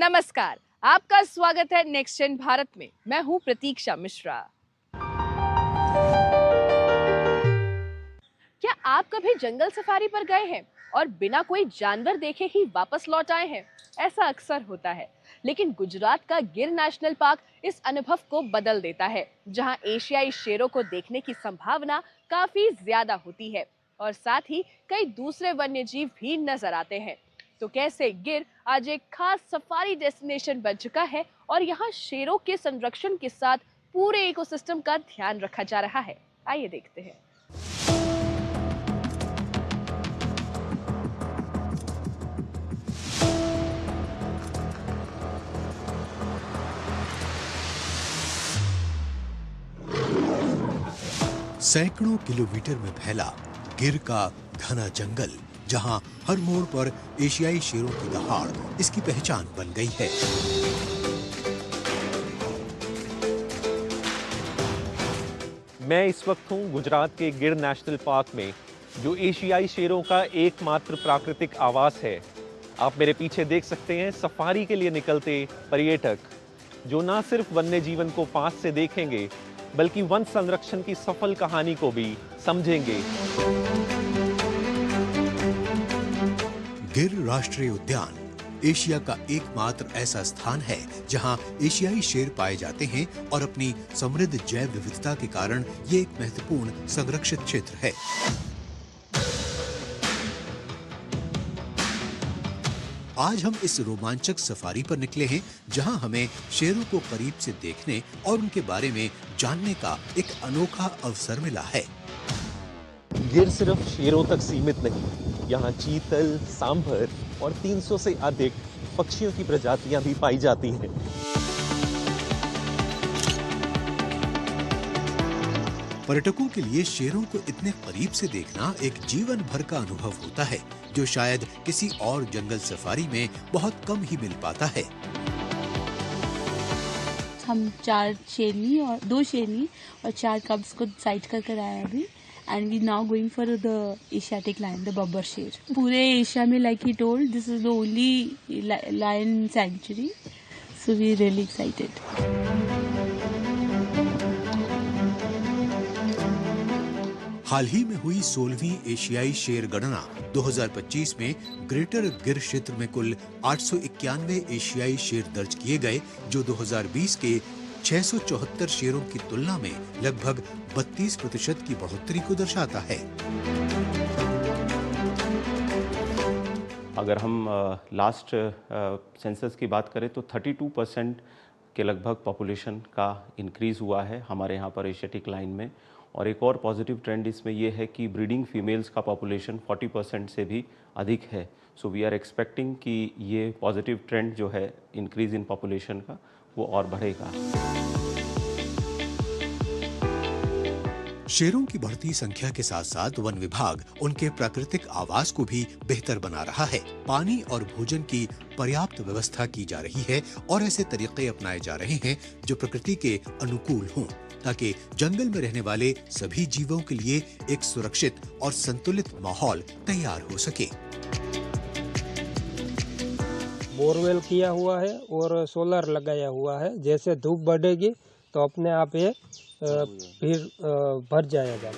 नमस्कार, आपका स्वागत है नेक्स्ट जेन भारत में। मैं हूं प्रतीक्षा मिश्रा। क्या आप कभी जंगल सफारी पर गए हैं और बिना कोई जानवर देखे ही वापस लौट आए हैं? ऐसा अक्सर होता है, लेकिन गुजरात का गिर नेशनल पार्क इस अनुभव को बदल देता है, जहां एशियाई शेरों को देखने की संभावना काफी ज्यादा होती है और साथ ही कई दूसरे वन्यजीव भी नजर आते हैं। तो कैसे गिर आज एक खास सफारी डेस्टिनेशन बन चुका है और यहाँ शेरों के संरक्षण के साथ पूरे इकोसिस्टम का ध्यान रखा जा रहा है, आइए देखते हैं। सैकड़ों किलोमीटर में फैला गिर का घना जंगल, जहां हर मोड़ पर एशियाई शेरों की दहाड़ इसकी पहचान बन गई है। मैं इस वक्त हूं गुजरात के गिर नेशनल पार्क में, जो एशियाई शेरों का एकमात्र प्राकृतिक आवास है। आप मेरे पीछे देख सकते हैं सफारी के लिए निकलते पर्यटक, जो न सिर्फ वन्य जीवन को पास से देखेंगे बल्कि वन संरक्षण की सफल कहानी को भी समझेंगे। गिर राष्ट्रीय उद्यान एशिया का एकमात्र ऐसा स्थान है जहां एशियाई शेर पाए जाते हैं और अपनी समृद्ध जैव विविधता के कारण ये एक महत्वपूर्ण संरक्षित क्षेत्र है। आज हम इस रोमांचक सफारी पर निकले हैं, जहां हमें शेरों को करीब से देखने और उनके बारे में जानने का एक अनोखा अवसर मिला है। गिर सिर्फ शेरों तक सीमित नहीं, यहाँ चीतल, सांभर और 300 से अधिक पक्षियों की प्रजातियां भी पाई जाती हैं। पर्यटकों के लिए शेरों को इतने करीब से देखना एक जीवन भर का अनुभव होता है, जो शायद किसी और जंगल सफारी में बहुत कम ही मिल पाता है। हम 4 शेरनी और 2 शेरनी और 4 कब्स को साइट कर कर आए अभी, and we now going for the Asiatic lion, the बब्बर शेर। पूरे एशिया में, like he told, this is the only lion sanctuary, so we are really excited. हाल ही में हुई 16वीं एशियाई शेर गणना 2025 में ग्रेटर गिर क्षेत्र में कुल 891 एशियाई शेर दर्ज किए गए, जो 2020 के 674 शेरों की तुलना में लगभग 32% की बढ़ोतरी को दर्शाता है। अगर हम लास्ट सेंसस की बात करें तो 32% के लगभग पॉपुलेशन का इंक्रीज़ हुआ है हमारे यहाँ पर एशियाटिक लाइन में। और एक और पॉजिटिव ट्रेंड इसमें यह है कि ब्रीडिंग फीमेल्स का पॉपुलेशन 40% से भी अधिक है। सो वी आर एक्सपेक्टिंग कि ये पॉजिटिव ट्रेंड जो है इंक्रीज़ इन पॉपुलेशन का, वो और बढ़ेगा। शेरों की बढ़ती संख्या के साथ साथ वन विभाग उनके प्राकृतिक आवास को भी बेहतर बना रहा है। पानी और भोजन की पर्याप्त व्यवस्था की जा रही है और ऐसे तरीके अपनाए जा रहे हैं जो प्रकृति के अनुकूल हों, ताकि जंगल में रहने वाले सभी जीवों के लिए एक सुरक्षित और संतुलित माहौल तैयार हो सके। बोरवेल किया हुआ है और सोलर लगाया हुआ है। जैसे धूप बढ़ेगी तो अपने आप ये फिर भर जाएगा।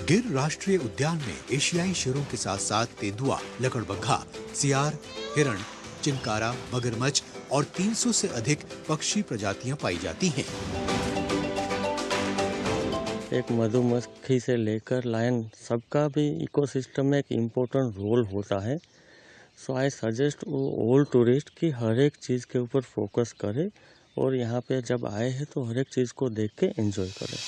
गिर राष्ट्रीय उद्यान में एशियाई शेरों के साथ साथ तेंदुआ, लकड़बग्घा, सियार, हिरण, चिंकारा, मगरमच्छ और 300 से अधिक पक्षी प्रजातियां पाई जाती हैं। एक मधुमक्खी से लेकर लायन, सबका भी इकोसिस्टम में एक इम्पोर्टेंट रोल होता है। सो आई सजेस्ट ऑल टूरिस्ट कि हर एक चीज़ के ऊपर फोकस करें और यहाँ पे जब आए हैं तो हर एक चीज़ को देख के एंजॉय करें।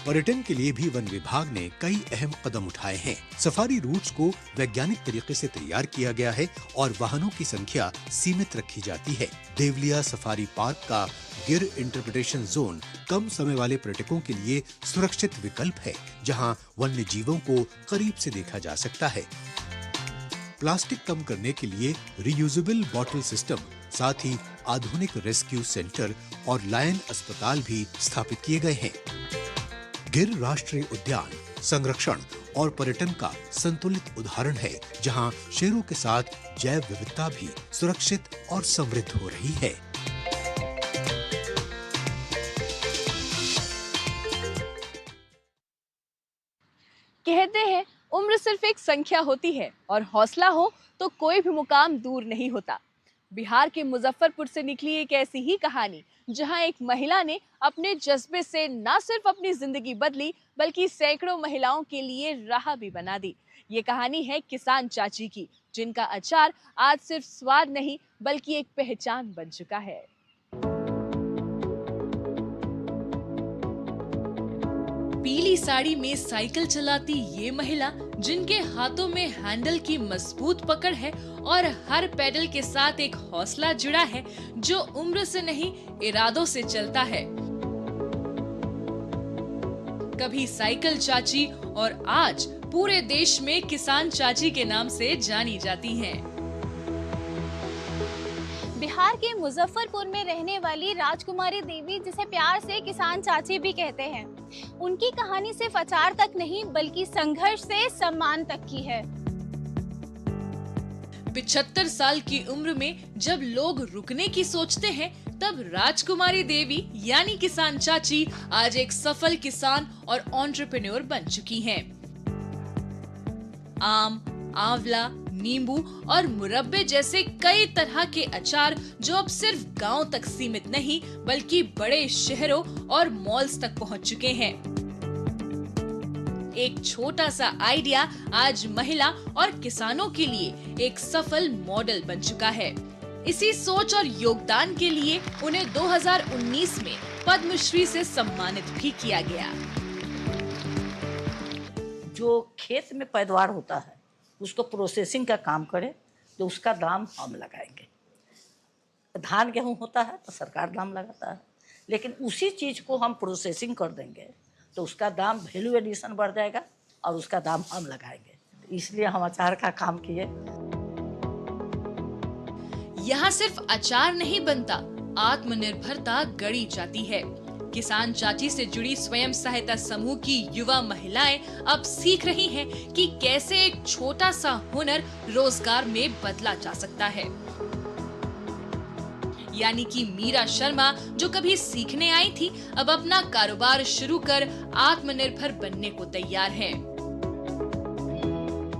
पर्यटन के लिए भी वन विभाग ने कई अहम कदम उठाए हैं। सफारी रूट्स को वैज्ञानिक तरीके से तैयार किया गया है और वाहनों की संख्या सीमित रखी जाती है। देवलिया सफारी पार्क का गिर इंटरप्रिटेशन जोन कम समय वाले पर्यटकों के लिए सुरक्षित विकल्प है, जहां वन्य जीवों को करीब से देखा जा सकता है। प्लास्टिक कम करने के लिए रीयूजेबल बॉटल सिस्टम, साथ ही आधुनिक रेस्क्यू सेंटर और लायन अस्पताल भी स्थापित किए गए हैं। गिर राष्ट्रीय उद्यान संरक्षण और पर्यटन का संतुलित उदाहरण है, जहां शेरों के साथ जैव विविधता भी सुरक्षित और समृद्ध हो रही है। कहते हैं उम्र सिर्फ एक संख्या होती है और हौसला हो तो कोई भी मुकाम दूर नहीं होता। बिहार के मुजफ्फरपुर से निकली एक ऐसी ही कहानी, जहां एक महिला ने अपने जज्बे से न सिर्फ अपनी जिंदगी बदली बल्कि सैकड़ों महिलाओं के लिए राह भी बना दी। ये कहानी है किसान चाची की, जिनका अचार आज सिर्फ स्वाद नहीं बल्कि एक पहचान बन चुका है। पीली साड़ी में साइकिल चलाती ये महिला, जिनके हाथों में हैंडल की मजबूत पकड़ है और हर पैडल के साथ एक हौसला जुड़ा है जो उम्र से नहीं इरादों से चलता है। कभी साइकिल चाची और आज पूरे देश में किसान चाची के नाम से जानी जाती हैं। बिहार के मुजफ्फरपुर में रहने वाली राजकुमारी देवी, जिसे प्यार से किसान चाची भी कहते हैं, उनकी कहानी सिर्फ अचार तक नहीं बल्कि संघर्ष से सम्मान तक की है। 75 साल की उम्र में जब लोग रुकने की सोचते हैं, तब राजकुमारी देवी यानी किसान चाची आज एक सफल किसान और एंटरप्रेन्योर बन चुकी हैं। आम, आंवला, नींबू और मुरब्बे जैसे कई तरह के अचार जो अब सिर्फ गांव तक सीमित नहीं बल्कि बड़े शहरों और मॉल्स तक पहुंच चुके हैं। एक छोटा सा आइडिया आज महिला और किसानों के लिए एक सफल मॉडल बन चुका है। इसी सोच और योगदान के लिए उन्हें 2019 में पद्मश्री से सम्मानित भी किया गया। जो खेत में पैदावार होता है उसको प्रोसेसिंग का काम करे तो उसका दाम हम लगाएंगे। धान गेहूं होता है तो सरकार दाम लगाता है, लेकिन उसी चीज को हम प्रोसेसिंग कर देंगे तो उसका दाम वैल्यू एडिशन बढ़ जाएगा और उसका दाम हम लगाएंगे। इसलिए हम अचार का काम किए। यहाँ सिर्फ अचार नहीं बनता, आत्मनिर्भरता गढ़ी जाती है। किसान चाची से जुड़ी स्वयं सहायता समूह की युवा महिलाएं अब सीख रही हैं कि कैसे एक छोटा सा हुनर रोजगार में बदला जा सकता है। यानी कि मीरा शर्मा जो कभी सीखने आई थी, अब अपना कारोबार शुरू कर आत्मनिर्भर बनने को तैयार है।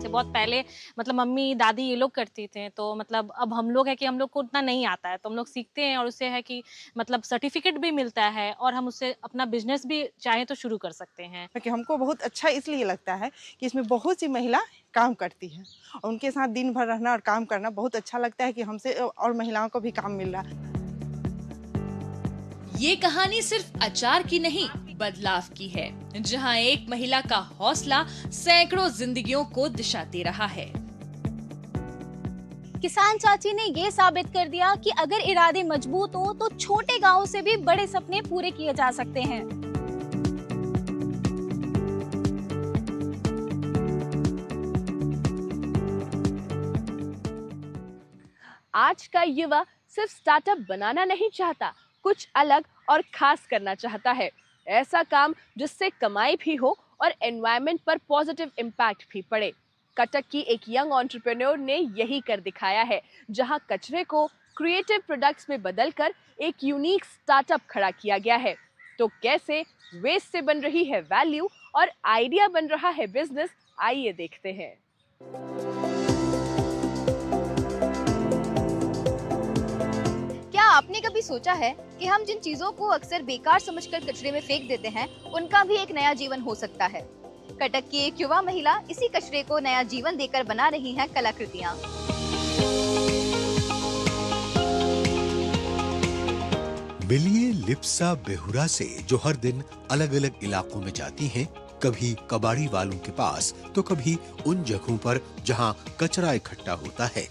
बहुत पहले मतलब मम्मी दादी ये लोग करती थे, तो मतलब अब हम लोग है कि हम लोग को उतना नहीं आता है, तो हम लोग सीखते हैं और उससे है कि मतलब सर्टिफिकेट भी मिलता है और हम उससे अपना बिजनेस भी चाहे तो शुरू कर सकते हैं। कि हमको बहुत अच्छा इसलिए लगता है कि इसमें बहुत सी महिला काम करती हैं और उनके साथ दिन भर रहना और काम करना बहुत अच्छा लगता है कि हमसे और महिलाओं को भी काम मिल रहा है। ये कहानी सिर्फ अचार की नहीं बदलाव की है, जहां एक महिला का हौसला सैकड़ों जिंदगियों को दिशा दे रहा है। किसान चाची ने ये साबित कर दिया कि अगर इरादे मजबूत हो तो छोटे गांवों से भी बड़े सपने पूरे किए जा सकते हैं। आज का युवा सिर्फ स्टार्टअप बनाना नहीं चाहता, कुछ अलग और खास करना चाहता है। ऐसा काम जिससे कमाई भी हो और एनवायरनमेंट पर पॉजिटिव इम्पैक्ट भी पड़े। कटक की एक यंग एंटरप्रेन्योर ने यही कर दिखाया है, जहां कचरे को क्रिएटिव प्रोडक्ट्स में बदलकर एक यूनिक स्टार्टअप खड़ा किया गया है। तो कैसे वेस्ट से बन रही है वैल्यू और आइडिया बन रहा है बिजनेस, आइए देखते हैं। क्या आपने कभी सोचा है कि हम जिन चीजों को अक्सर बेकार समझकर कचरे में फेंक देते हैं, उनका भी एक नया जीवन हो सकता है? कटक की एक युवा महिला इसी कचरे को नया जीवन देकर बना रही हैं कलाकृतियां। मिलिए लिप्सा बेहुरा से, जो हर दिन अलग अलग इलाकों में जाती हैं, कभी कबाड़ी वालों के पास तो कभी उन जगहों पर जहां कचरा इकट्ठा होता है।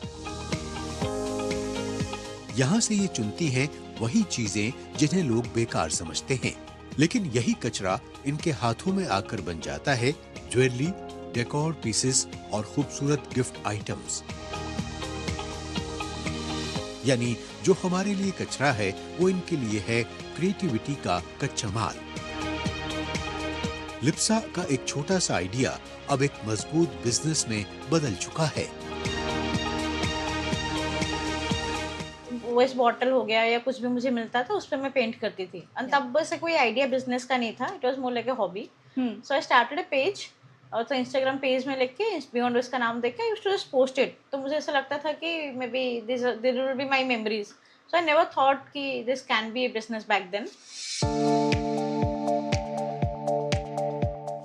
यहाँ से ये चुनती हैं वही चीजें जिन्हें लोग बेकार समझते हैं, लेकिन यही कचरा इनके हाथों में आकर बन जाता है ज्वेलरी, डेकोर पीसेस और खूबसूरत गिफ्ट आइटम्स। यानी जो हमारे लिए कचरा है वो इनके लिए है क्रिएटिविटी का कच्चा माल। लिप्सा का एक छोटा सा आइडिया अब एक मजबूत बिजनेस में बदल चुका है। वेस्ट बॉटल हो गया या कुछ भी मुझे मिलता था उस पर मैं पेंट करती थी। तब से कोई आइडिया बिजनेस का नहीं था, it was more like a hobby. So I started a page, और तो इंस्टाग्राम पेज में लिख के बियॉन्ड वेस्ट का नाम देख के I used to just post it. तो मुझे ऐसा लगता था कि maybe this will be my memories. So I never thought कि this can be a business back then.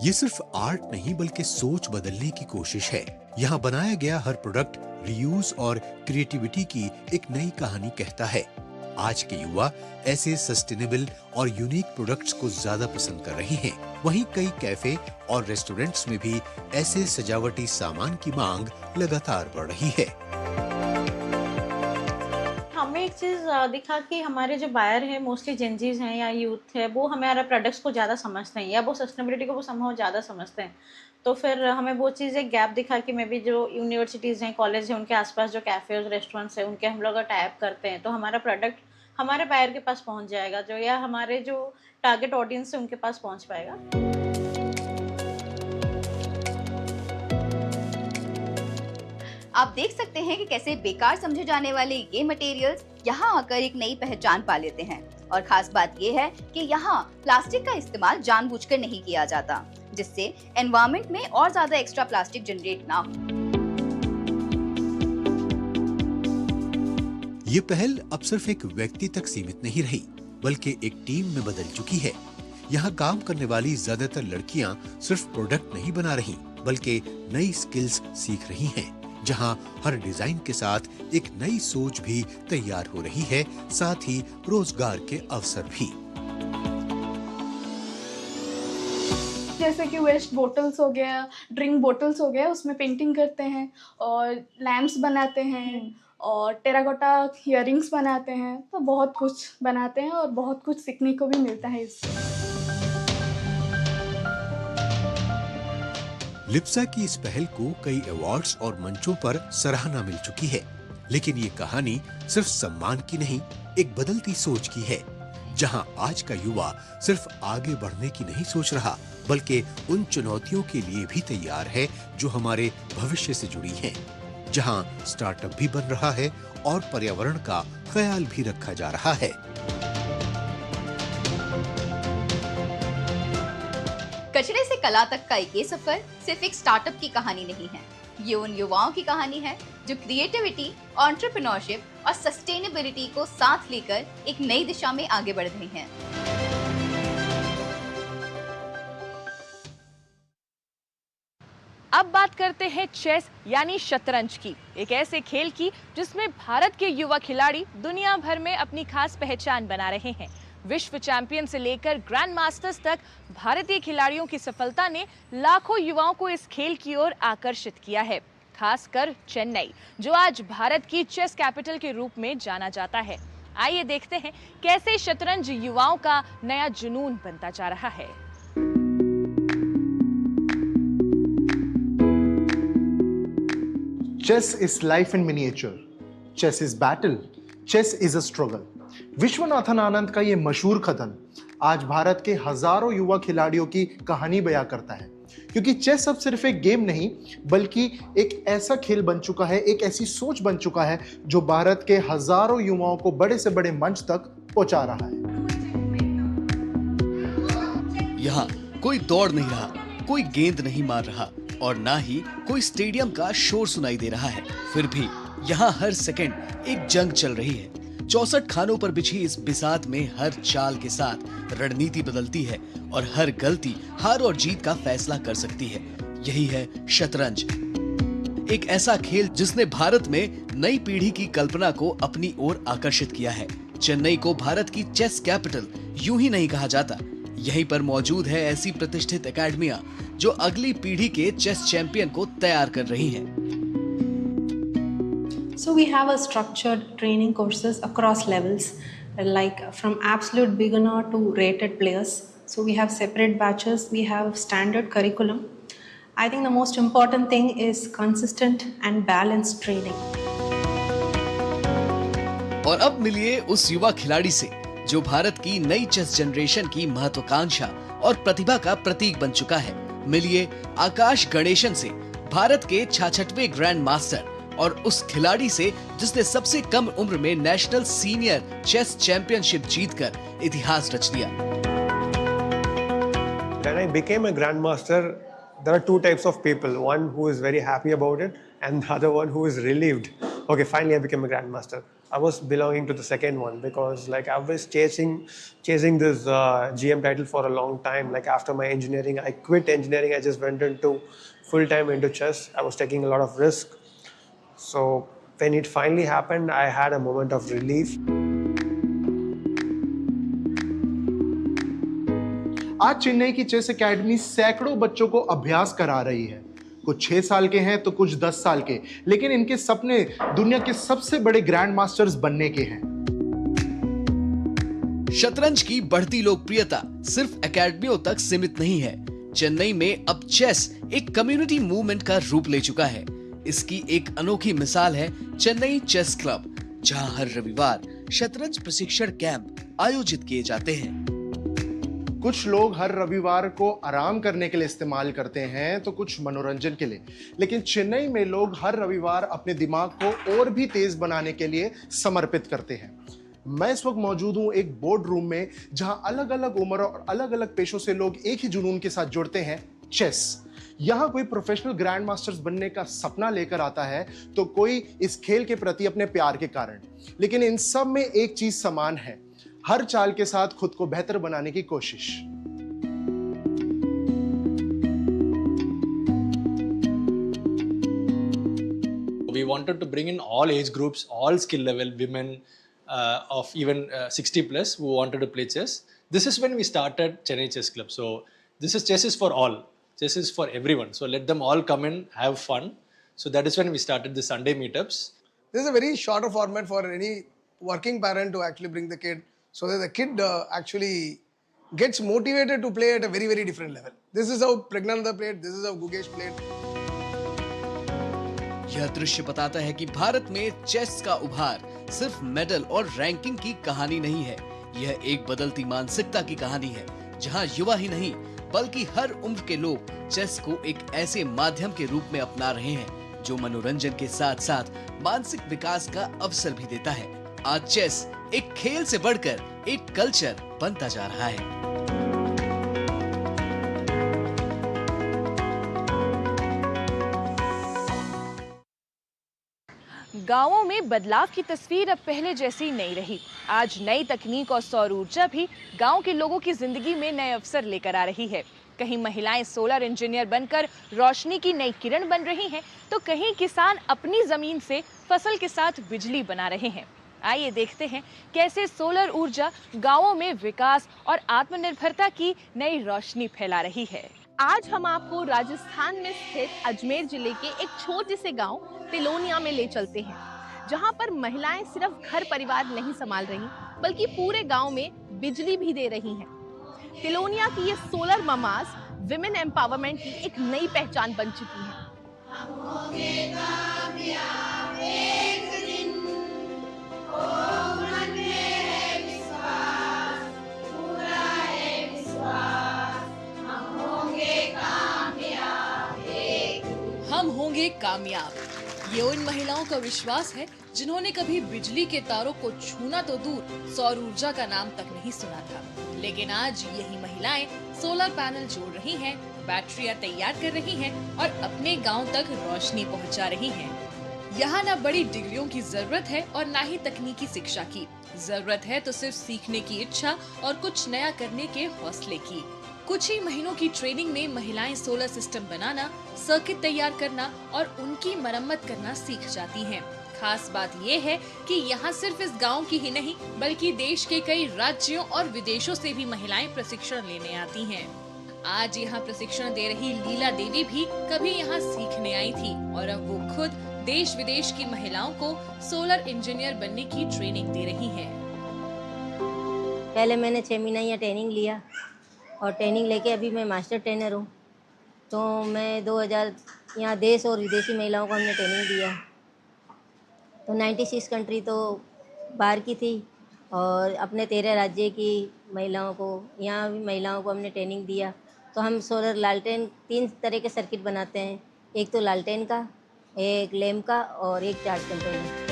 ये सिर्फ आर्ट नहीं बल्कि सोच बदलने की कोशिश है। यहाँ बनाया गया हर प्रोडक्ट रीयूज और क्रिएटिविटी की एक नई कहानी कहता है। आज के युवा ऐसे सस्टेनेबल और यूनिक प्रोडक्ट्स को ज्यादा पसंद कर रहे हैं। वहीं कई कैफे और रेस्टोरेंट्स में भी ऐसे सजावटी सामान की मांग लगातार बढ़ रही है। हमें एक चीज़ दिखा कि हमारे जो बायर हैं मोस्टली जेंजीज हैं या यूथ है, वो हमारे प्रोडक्ट्स को ज़्यादा समझते हैं या वो सस्टेनेबिलिटी को वो समझो ज़्यादा समझते हैं। तो फिर हमें वो चीज़ एक गैप दिखा कि मे बी जो यूनिवर्सिटीज़ हैं, कॉलेज हैं, उनके आसपास जो कैफ़ेज रेस्टोरेंट्स हैं उनके हम लोग अगर टाइप करते हैं तो हमारा प्रोडक्ट हमारे बायर के पास पहुंच जाएगा, जो या हमारे जो टारगेट ऑडियंस है उनके पास पहुंच पाएगा। आप देख सकते हैं कि कैसे बेकार समझे जाने वाले ये मटेरियल्स यहाँ आकर एक नई पहचान पा लेते हैं। और खास बात ये है कि यहाँ प्लास्टिक का इस्तेमाल जानबूझकर नहीं किया जाता, जिससे एनवायरनमेंट में और ज्यादा एक्स्ट्रा प्लास्टिक जनरेट ना हो। ये पहल अब सिर्फ एक व्यक्ति तक सीमित नहीं रही, बल्कि एक टीम में बदल चुकी है। यहाँ काम करने वाली ज्यादातर लड़कियाँ सिर्फ प्रोडक्ट नहीं बना रही, बल्कि नई स्किल्स सीख रही हैं। जहाँ हर डिजाइन के साथ एक नई सोच भी तैयार हो रही है, साथ ही रोजगार के अवसर भी। जैसे कि वेस्ट बोटल्स हो गया, ड्रिंक बोटल्स हो गया, उसमें पेंटिंग करते हैं और लैम्प्स बनाते हैं और टेराकोटा इयररिंग्स बनाते हैं। तो बहुत कुछ बनाते हैं और बहुत कुछ सीखने को भी मिलता है इससे। लिप्सा की इस पहल को कई अवार्ड्स और मंचों पर सराहना मिल चुकी है, लेकिन ये कहानी सिर्फ सम्मान की नहीं, एक बदलती सोच की है। जहां आज का युवा सिर्फ आगे बढ़ने की नहीं सोच रहा, बल्कि उन चुनौतियों के लिए भी तैयार है जो हमारे भविष्य से जुड़ी हैं। जहां स्टार्टअप भी बन रहा है और पर्यावरण का ख्याल भी रखा जा रहा है। कचरे से कला तक का ये सफर सिर्फ एक स्टार्टअप की कहानी नहीं है, ये उन युवाओं की कहानी है जो क्रिएटिविटी, एंटरप्रेन्योरशिप और सस्टेनेबिलिटी को साथ लेकर एक नई दिशा में आगे बढ़ रहे हैं। अब बात करते हैं चेस यानी शतरंज की, एक ऐसे खेल की जिसमें भारत के युवा खिलाड़ी दुनिया भर में अपनी खास पहचान बना रहे हैं। विश्व चैंपियन से लेकर ग्रैंड मास्टर्स तक भारतीय खिलाड़ियों की सफलता ने लाखों युवाओं को इस खेल की ओर आकर्षित किया है, खासकर चेन्नई, जो आज भारत की चेस कैपिटल के रूप में जाना जाता है। आइए देखते हैं कैसे शतरंज युवाओं का नया जुनून बनता जा रहा है। Chess is life in miniature. Chess is battle. Chess is a struggle. Viswanathan Anand का ये मशहूर कथन आज भारत के हजारों युवा खिलाड़ियों की कहानी बयां करता है, क्योंकि चेस अब सिर्फ एक गेम नहीं बल्कि एक ऐसा खेल बन चुका है, एक ऐसी सोच बन चुका है जो भारत के हजारों युवाओं को बड़े से बड़े मंच तक पहुंचा रहा है। यहाँ कोई दौड़ नहीं रहा, कोई गेंद नहीं मार रहा और ना ही कोई स्टेडियम का शोर सुनाई दे रहा है। फिर भी यहाँ हर सेकंड एक जंग चल रही है। 64 खानों पर बिछी इस बिसात में हर चाल के साथ रणनीति बदलती है और हर गलती हार और जीत का फैसला कर सकती है। यही है शतरंज, एक ऐसा खेल जिसने भारत में नई पीढ़ी की कल्पना को अपनी ओर आकर्षित किया है। चेन्नई को भारत की चेस कैपिटल यूं ही नहीं कहा जाता। यहीं पर मौजूद है ऐसी प्रतिष्ठित एकेडमियां जो अगली पीढ़ी के चेस चैंपियन को तैयार कर रही हैं। So we have a structured training courses across levels, like from absolute beginner to rated players. So we have separate batches, we have standard curriculum. I think the most important thing is consistent and balanced training. और अब मिलिए उस युवा खिलाड़ी से जो भारत की नई चेस जनरेशन की महत्वाकांक्षा और प्रतिभा का प्रतीक बन चुका है। मिलिए आकाश गणेशन से, भारत के 66वें ग्रैंड मास्टर, और उस खिलाड़ी से जिसने सबसे कम उम्र में नेशनल सीनियर चेस चैंपियनशिप जीतकर इतिहास रच दिया। When I became a grandmaster, there are two types of people. One who is very happy about it, and the other one who is relieved. Okay, finally I became a grandmaster. I was belonging to the second one because, like, I was chasing this GM title for a long time. Like, after my engineering, I quit engineering. I just went into full-time into chess. I was taking a lot of risk. So when it finally happened, I had a moment of relief. आज चेन्नई की chess academy सैकड़ों बच्चों को अभ्यास करा रही है। कुछ 6 साल के हैं तो कुछ 10 साल के, लेकिन इनके सपने दुनिया के सबसे बड़े ग्रैंड मास्टर्स बनने के हैं। शतरंज की बढ़ती लोकप्रियता सिर्फ एकेडमियों तक सीमित नहीं है। चेन्नई में अब चेस एक कम्युनिटी मूवमेंट का रूप ले चुका है। इसकी एक अनोखी मिसाल है चेन्नई चेस क्लब, जहां हर रविवार शतरंज प्रशिक्षण कैंप आयोजित किए जाते हैं। कुछ लोग हर रविवार को आराम करने के लिए इस्तेमाल करते हैं तो कुछ मनोरंजन के लिए, लेकिन चेन्नई में लोग हर रविवार अपने दिमाग को और भी तेज बनाने के लिए समर्पित करते हैं। मैं इस वक्त मौजूद हूं एक बोर्ड रूम में, जहां अलग अलग उम्र और अलग अलग पेशों से लोग एक ही जुनून के साथ जुड़ते हैं, चेस। यहां कोई प्रोफेशनल ग्रैंड मास्टर्स बनने का सपना लेकर आता है तो कोई इस खेल के प्रति अपने प्यार के कारण। लेकिन इन सब में एक चीज समान है, हर चाल के साथ खुद को बेहतर बनाने की कोशिश। We wanted to bring in all age groups, all skill level, women of even 60 plus who wanted to play chess. This is when we started Chennai Chess Club. So chess is for all. Chess is for everyone. So let them all come in, have fun. So that is when we started the Sunday meetups. This is a very shorter format for any working parent to actually bring the kid, so that the kid actually gets motivated to play at a very, very different level. This is how Pragnananda played, this is how Gugesh played. यह दृश्य बताता है कि भारत में chess का उभार सिर्फ medal और रैंकिंग की कहानी नहीं है। यह एक बदलती मानसिकता की कहानी है, जहां युवा ही नहीं बल्कि हर उम्र के लोग चेस को एक ऐसे माध्यम के रूप में अपना रहे हैं जो मनोरंजन के साथ साथ मानसिक विकास का अवसर भी देता है। आज चेस एक खेल से बढ़कर एक कल्चर बनता जा रहा है। गांवों में बदलाव की तस्वीर अब पहले जैसी नहीं रही। आज नई तकनीक और सौर ऊर्जा भी गांव के लोगों की जिंदगी में नए अवसर लेकर आ रही है। कहीं महिलाएं सोलर इंजीनियर बनकर रोशनी की नई किरण बन रही हैं, तो कहीं किसान अपनी जमीन से फसल के साथ बिजली बना रहे हैं। आइए देखते हैं कैसे सोलर ऊर्जा गांवों में विकास और आत्मनिर्भरता की नई रोशनी फैला रही है। आज हम आपको राजस्थान में स्थित अजमेर जिले के एक छोटे से गांव तिलोनिया में ले चलते हैं, जहां पर महिलाएं सिर्फ घर परिवार नहीं संभाल रही बल्कि पूरे गांव में बिजली भी दे रही हैं। तिलोनिया की ये सोलर ममाज विमेन एम्पावरमेंट की एक नई पहचान बन चुकी है। हम होंगे कामयाब, ये उन महिलाओं का विश्वास है जिन्होंने कभी बिजली के तारों को छूना तो दूर सौर ऊर्जा का नाम तक नहीं सुना था। लेकिन आज यही महिलाएं सोलर पैनल जोड़ रही हैं, बैटरियां तैयार कर रही हैं और अपने गांव तक रोशनी पहुंचा रही हैं। यहाँ न बड़ी डिग्रियों की जरूरत है और न ही तकनीकी शिक्षा की जरूरत है, तो सिर्फ सीखने की इच्छा और कुछ नया करने के हौसले की। कुछ ही महीनों की ट्रेनिंग में महिलाएं सोलर सिस्टम बनाना, सर्किट तैयार करना और उनकी मरम्मत करना सीख जाती हैं। खास बात ये है कि यहाँ सिर्फ इस गांव की ही नहीं बल्कि देश के कई राज्यों और विदेशों से भी महिलाएं प्रशिक्षण लेने आती हैं। आज यहाँ प्रशिक्षण दे रही लीला देवी भी कभी यहाँ सीखने आई थी और अब वो खुद देश विदेश की महिलाओं को सोलर इंजीनियर बनने की ट्रेनिंग दे रही हैं। पहले मैंने 6 महीना यहाँ ट्रेनिंग लिया और ट्रेनिंग लेके अभी मैं मास्टर ट्रेनर हूँ। तो मैं 2000 यहाँ देश और विदेशी महिलाओं को हमने ट्रेनिंग दिया। तो 96 कंट्री तो बाहर की थी और अपने 13 राज्य की महिलाओं को, यहाँ भी महिलाओं को हमने ट्रेनिंग दिया। तो हम सोलर लालटेन 3 तरह के सर्किट बनाते हैं, एक तो लालटेन का, एक लैम्प का और एक चार्ज कंट्रोलर।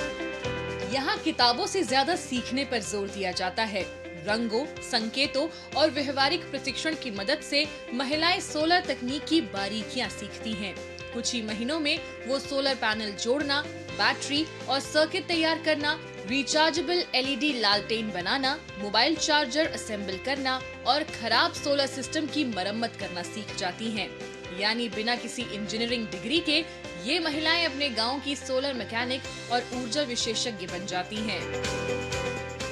यहाँ किताबों से ज्यादा सीखने पर जोर दिया जाता है। रंगों, संकेतों और व्यवहारिक प्रशिक्षण की मदद से महिलाएं सोलर तकनीक की बारीकियां सीखती हैं। कुछ ही महीनों में वो सोलर पैनल जोड़ना, बैटरी और सर्किट तैयार करना, रिचार्जेबल LED लालटेन बनाना, मोबाइल चार्जर असेंबल करना और खराब सोलर सिस्टम की मरम्मत करना सीख जाती हैं। यानी बिना किसी इंजीनियरिंग डिग्री के ये महिलाएं अपने गांव की सोलर मैकेनिक और ऊर्जा विशेषज्ञ बन जाती हैं।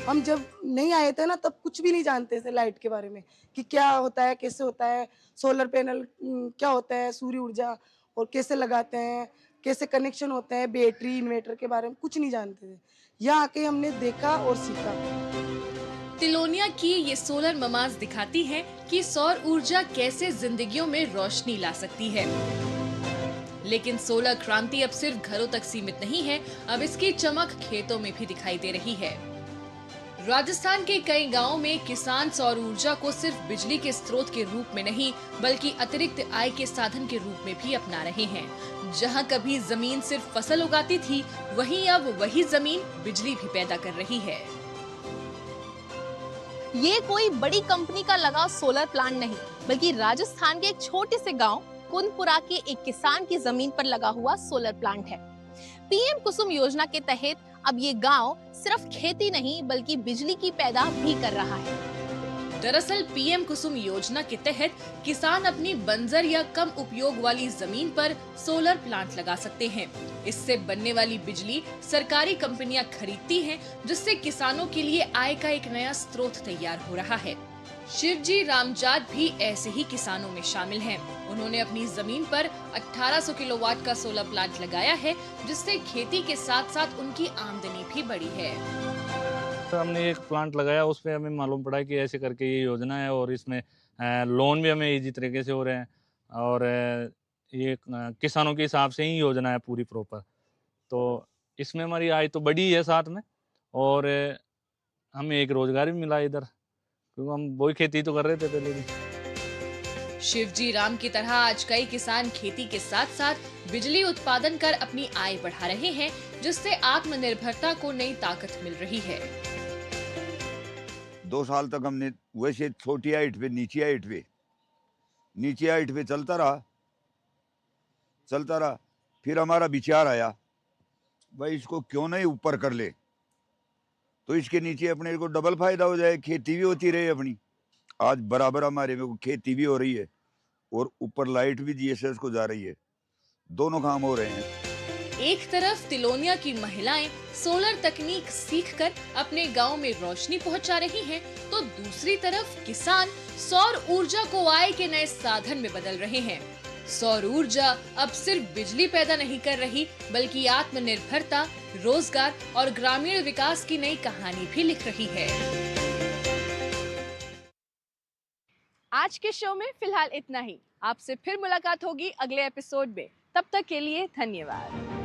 हम जब नहीं आए थे ना, तब कुछ भी नहीं जानते थे लाइट के बारे में कि क्या होता है, कैसे होता है, सोलर पैनल क्या होता है, सूर्य ऊर्जा और कैसे लगाते हैं, कैसे कनेक्शन होते हैं, बैटरी इन्वर्टर के बारे में कुछ नहीं जानते थे। यहाँ आके हमने देखा और सीखा। तिलोनिया की ये सोलर ममाज दिखाती हैं कि सौर ऊर्जा कैसे जिंदगियों में रोशनी ला सकती है। लेकिन सोलर क्रांति अब सिर्फ घरों तक सीमित नहीं है, अब इसकी चमक खेतों में भी दिखाई दे रही है। राजस्थान के कई गांवों में किसान सौर ऊर्जा को सिर्फ बिजली के स्रोत के रूप में नहीं, बल्कि अतिरिक्त आय के साधन के रूप में भी अपना रहे हैं। जहां कभी जमीन सिर्फ फसल उगाती थी, वहीं अब वही जमीन बिजली भी पैदा कर रही है। ये कोई बड़ी कंपनी का लगा सोलर प्लांट नहीं, बल्कि राजस्थान के एक छोटे से गांव कुंदपुरा के एक किसान की जमीन पर लगा हुआ सोलर प्लांट है। PM कुसुम योजना के तहत अब ये गांव सिर्फ खेती नहीं, बल्कि बिजली की पैदा भी कर रहा है। दरअसल PM कुसुम योजना के तहत किसान अपनी बंजर या कम उपयोग वाली जमीन पर सोलर प्लांट लगा सकते हैं। इससे बनने वाली बिजली सरकारी कंपनियां खरीदती हैं, जिससे किसानों के लिए आय का एक नया स्रोत तैयार हो रहा है। शिवजी रामजात भी ऐसे ही किसानों में शामिल हैं। उन्होंने अपनी जमीन पर 1800 किलोवाट का सोलर प्लांट लगाया है, जिससे खेती के साथ साथ उनकी आमदनी भी बढ़ी है। तो हमने एक प्लांट लगाया, उस पे हमें मालूम पड़ा कि ऐसे करके ये योजना है और इसमें लोन भी हमें इजी तरीके से हो रहे हैं और ये किसानों के हिसाब से ही योजना है पूरी प्रॉपर। तो इसमें हमारी आय तो बढ़ी है साथ में, और हमें एक रोजगार भी मिला इधर, क्योंकि हम वही खेती तो कर रहे थे पहले भी। शिवजी राम की तरह आज कई किसान खेती के साथ साथ बिजली उत्पादन कर अपनी आय बढ़ा रहे हैं, जिससे आत्मनिर्भरता को नई ताकत मिल रही है। 2 साल तक हमने वैसे छोटी हाइट पे नीचे हाइट पे चलता रहा। फिर हमारा विचार आया, भाई इसको क्यों नहीं ऊपर कर ले, तो इसके नीचे अपने को डबल फायदा हो जाए, खेती भी होती रहे अपनी। आज बराबर हमारे में खेती भी हो रही है और ऊपर लाइट भी GSS को जा रही है, दोनों काम हो रहे हैं। एक तरफ तिलोनिया की महिलाएं सोलर तकनीक सीखकर अपने गांव में रोशनी पहुंचा रही हैं, तो दूसरी तरफ किसान सौर ऊर्जा को आय के नए साधन में बदल रहे हैं। सौर ऊर्जा अब सिर्फ बिजली पैदा नहीं कर रही, बल्कि आत्मनिर्भरता, रोजगार और ग्रामीण विकास की नई कहानी भी लिख रही है। आज के शो में फिलहाल इतना ही। आपसे फिर मुलाकात होगी अगले एपिसोड में। तब तक के लिए धन्यवाद।